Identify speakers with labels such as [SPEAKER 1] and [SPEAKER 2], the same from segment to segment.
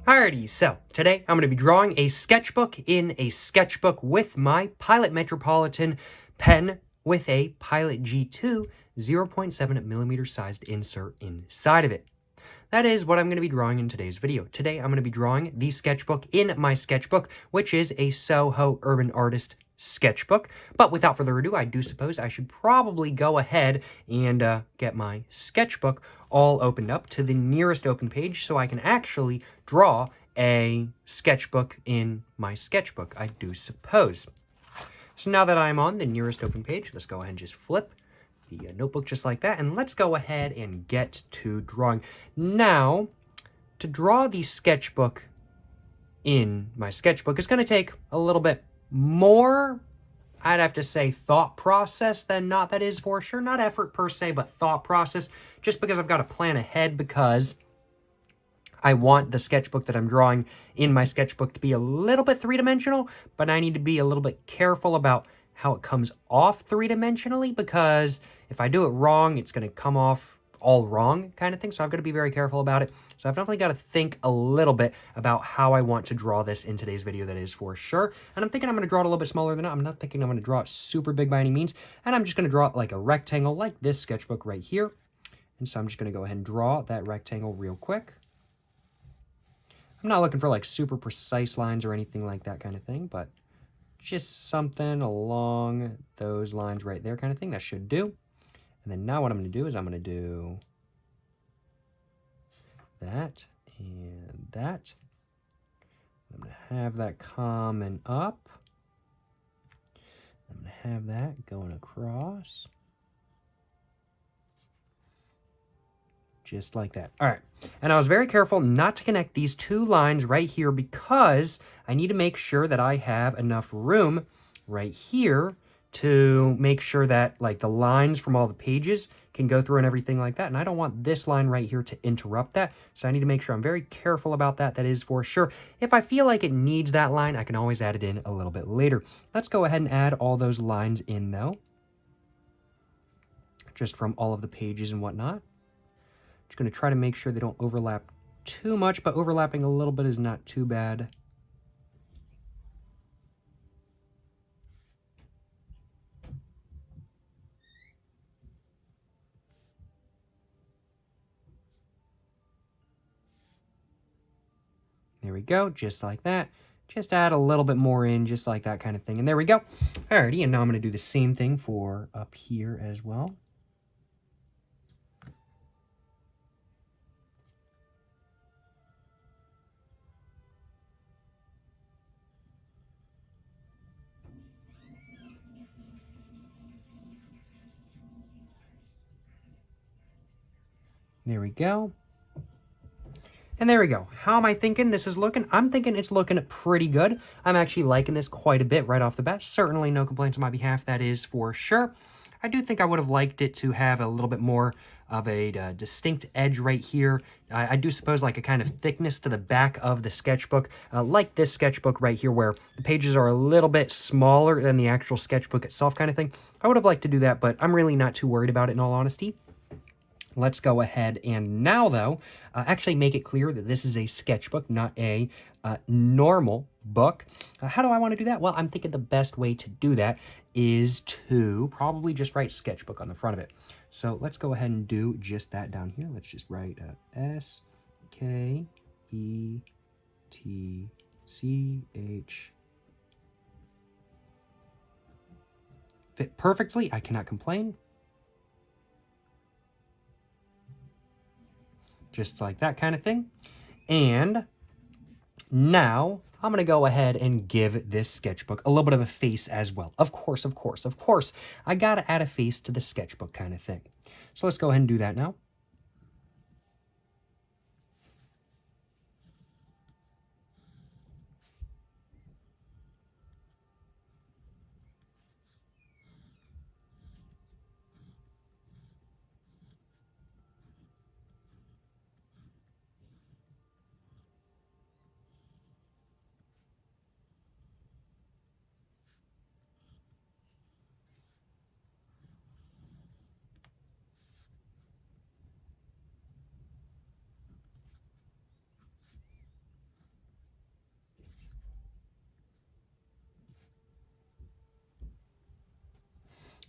[SPEAKER 1] Alrighty, so today I'm going to be drawing a sketchbook in a sketchbook with my Pilot Metropolitan pen with a Pilot G2 0.7 millimeter sized insert inside of it. That is what I'm going to be drawing in today's video. Today I'm going to be drawing the sketchbook in my sketchbook, which is a Soho Urban Artist sketchbook. But without further ado, I do suppose I should probably go ahead and get my sketchbook all opened up to the nearest open page so I can actually draw a sketchbook in my sketchbook, I do suppose. So now that I'm on the nearest open page, let's go ahead and just flip the notebook just like that, and let's go ahead and get to drawing. Now, to draw the sketchbook in my sketchbook is going to take a little bit more, I'd have to say, thought process than not. That is for sure. Not effort per se, but thought process, just because I've got to plan ahead, because I want the sketchbook that I'm drawing in my sketchbook to be a little bit three-dimensional, but I need to be a little bit careful about how it comes off three-dimensionally, because if I do it wrong, it's going to come off all wrong kind of thing. So I've got to be very careful about it. So I've definitely got to think a little bit about how I want to draw this in today's video, that is for sure. And I'm thinking I'm going to draw it a little bit smaller than that. I'm not thinking I'm going to draw it super big by any means. And I'm just going to draw it like a rectangle, like this sketchbook right here. And so I'm just going to go ahead and draw that rectangle real quick. I'm not looking for like super precise lines or anything like that kind of thing, but just something along those lines right there kind of thing. That should do. And then now what I'm going to do is I'm going to do that and that. I'm going to have that coming up. I'm going to have that going across. Just like that. All right. And I was very careful not to connect these two lines right here, because I need to make sure that I have enough room right here to make sure that like the lines from all the pages can go through and everything like that. And I don't want this line right here to interrupt that. So I need to make sure I'm very careful about that. That is for sure. If I feel like it needs that line, I can always add it in a little bit later. Let's go ahead and add all those lines in though, just from all of the pages and whatnot. Just going to try to make sure they don't overlap too much, but overlapping a little bit is not too bad. There we go, just like that. Just add a little bit more in, just like that kind of thing. And there we go. Alrighty, and now I'm going to do the same thing for up here as well. There we go. And there we go. How am I thinking this is looking? I'm thinking it's looking pretty good. I'm actually liking this quite a bit right off the bat. Certainly no complaints on my behalf, that is for sure. I do think I would have liked it to have a little bit more of a distinct edge right here. I do suppose like a kind of thickness to the back of the sketchbook, like this sketchbook right here, where the pages are a little bit smaller than the actual sketchbook itself kind of thing. I would have liked to do that, but I'm really not too worried about it in all honesty. Let's go ahead and now, though, actually make it clear that this is a sketchbook, not a normal book. How do I want to do that? Well, I'm thinking the best way to do that is to probably just write sketchbook on the front of it. So let's go ahead and do just that down here. Let's just write S-K-E-T-C-H. Fit perfectly. I cannot complain. Just like that kind of thing. And now I'm going to go ahead and give this sketchbook a little bit of a face as well. Of course, I got to add a face to the sketchbook kind of thing. So let's go ahead and do that now.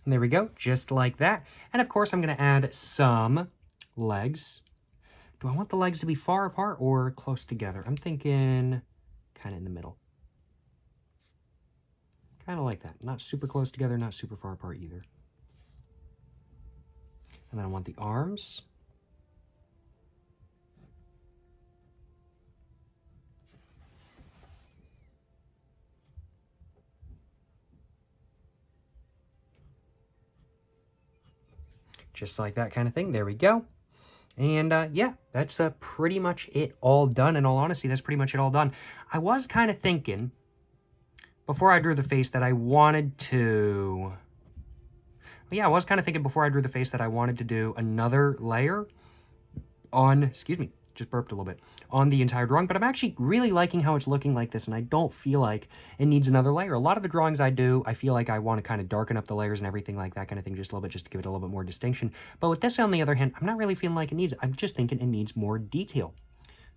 [SPEAKER 1] And there we go, just like that. And of course, I'm going to add some legs. Do I want the legs to be far apart or close together? I'm thinking kind of in the middle. Kind of like that. Not super close together, not super far apart either. And then I want the arms. Just like that kind of thing. There we go. And yeah, that's pretty much it all done. In all honesty, that's pretty much it all done. I was kind of thinking, before I drew the face, that I wanted to... Yeah, I was kind of thinking before I drew the face that I wanted to do another layer on... Excuse me, just burped a little bit. On the entire drawing, but I'm actually really liking how it's looking like this, and I don't feel like it needs another layer. A lot of the drawings I do, I feel like I want to kind of darken up the layers and everything like that kind of thing just a little bit, just to give it a little bit more distinction. But with this, on the other hand, I'm not really feeling like it needs it. I'm just thinking it needs more detail.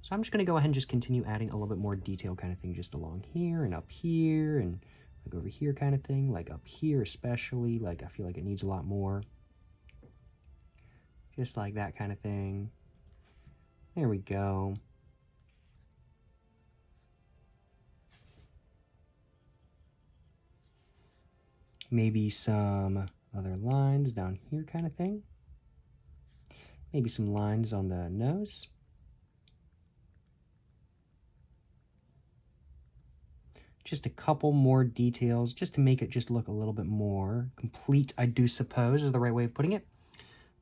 [SPEAKER 1] So I'm just going to go ahead and just continue adding a little bit more detail kind of thing just along here and up here and like over here kind of thing, like up here especially, like I feel like it needs a lot more. Just like that kind of thing. There we go. Maybe some other lines down here kind of thing. Maybe some lines on the nose. Just a couple more details just to make it just look a little bit more complete, I do suppose is the right way of putting it.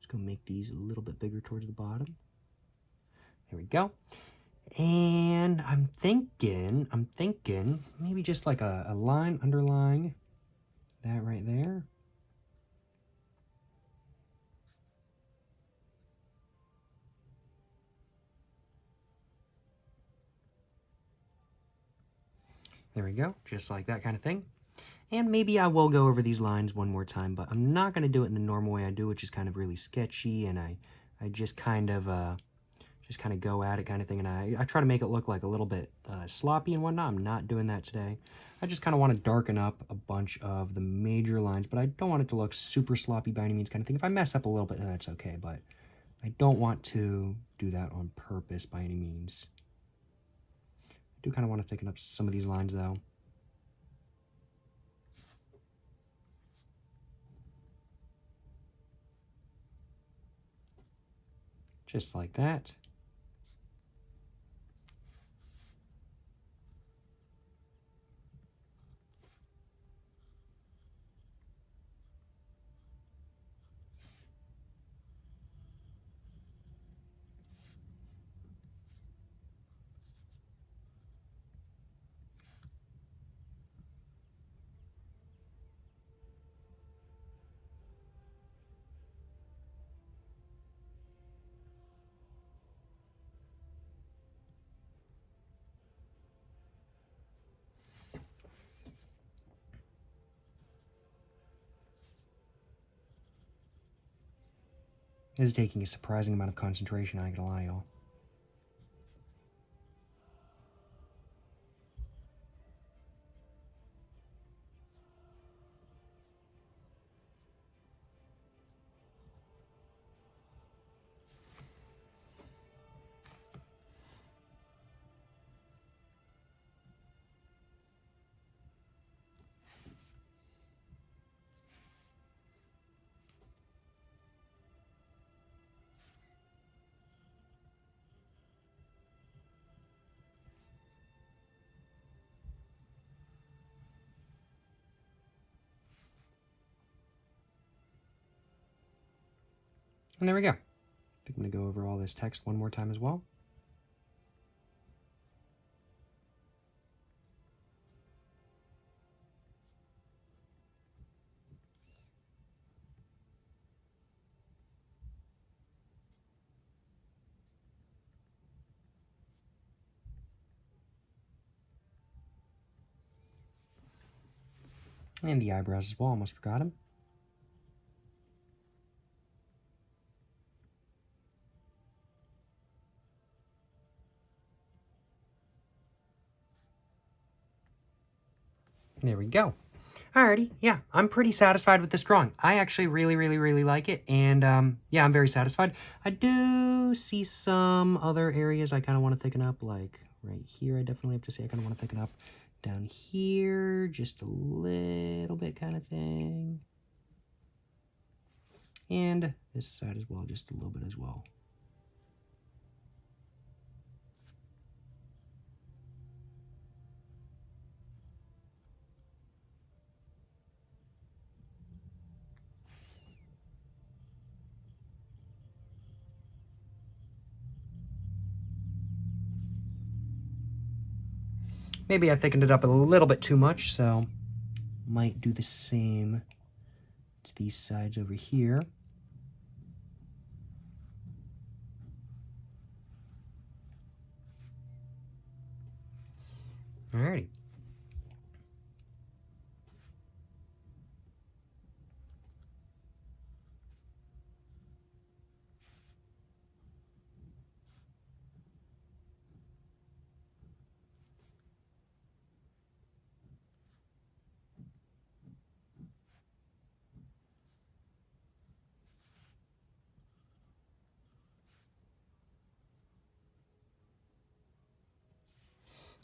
[SPEAKER 1] Just gonna make these a little bit bigger towards the bottom. There we go. And I'm thinking maybe just like a line underlying that right there. There we go, just like that kind of thing. And maybe I will go over these lines one more time, but I'm not going to do it in the normal way I do, which is kind of really sketchy, and I just kind of go at it kind of thing, and I try to make it look like a little bit sloppy and whatnot. I'm not doing that today. I just kind of want to darken up a bunch of the major lines, but I don't want it to look super sloppy by any means kind of thing. If I mess up a little bit, then that's okay, but I don't want to do that on purpose by any means. I do kind of want to thicken up some of these lines, though. Just like that. This is taking a surprising amount of concentration, I ain't gonna lie, y'all. And there we go. I think I'm gonna go over all this text one more time as well. And the eyebrows as well, almost forgot them. There we go. Alrighty, yeah, I'm pretty satisfied with this drawing. I actually really like it, and yeah, I'm very satisfied. I do see some other areas I kind of want to thicken up, like right here. I definitely have to say I kind of want to thicken up. Down here, just a little bit kind of thing. And this side as well, just a little bit as well. Maybe I thickened it up a little bit too much, so might do the same to these sides over here. Alrighty.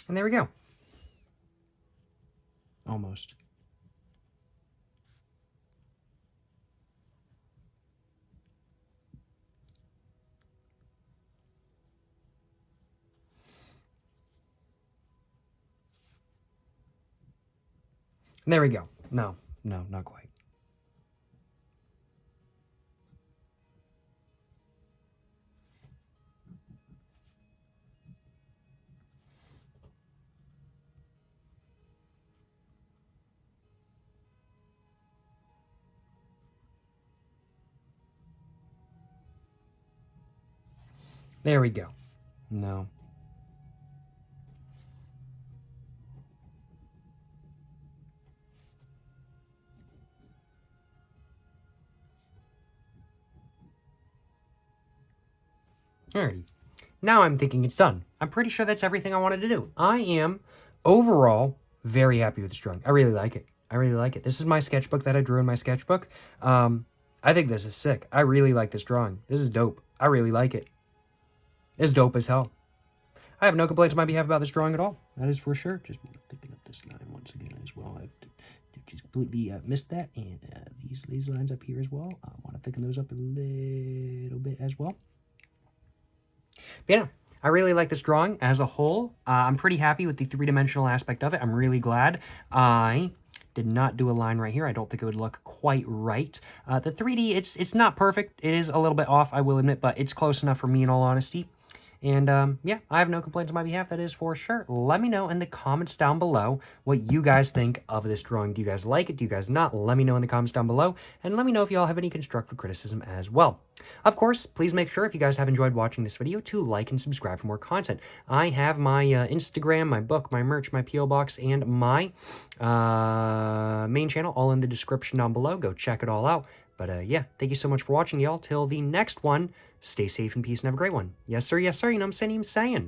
[SPEAKER 1] And there we go. Almost. There we go. No, not quite. There we go. No. Alrighty. Now I'm thinking it's done. I'm pretty sure that's everything I wanted to do. I am, overall, very happy with this drawing. I really like it. I really like it. This is my sketchbook that I drew in my sketchbook. I think this is sick. I really like this drawing. This is dope. I really like it. It's dope as hell. I have no complaints on my behalf about this drawing at all. That is for sure. Just thinking of this line once again as well. I've just completely missed that. And these lines up here as well. I want to thicken those up a little bit as well. But yeah, I really like this drawing as a whole. I'm pretty happy with the three-dimensional aspect of it. I'm really glad I did not do a line right here. I don't think it would look quite right. The 3D, it's not perfect. It is a little bit off, I will admit, but it's close enough for me in all honesty. And yeah, I have no complaints on my behalf, that is for sure. Let me know in the comments down below what you guys think of this drawing. Do you guys like it? Do you guys not? Let me know in the comments down below. And let me know if you all have any constructive criticism as well. Of course, please make sure if you guys have enjoyed watching this video to like and subscribe for more content. I have my Instagram, my book, my merch, my P.O. Box, and my main channel all in the description down below. Go check it all out. But yeah, thank you so much for watching, y'all. Till the next one, stay safe and peace and have a great one. Yes, sir. Yes, sir. You know what I'm saying?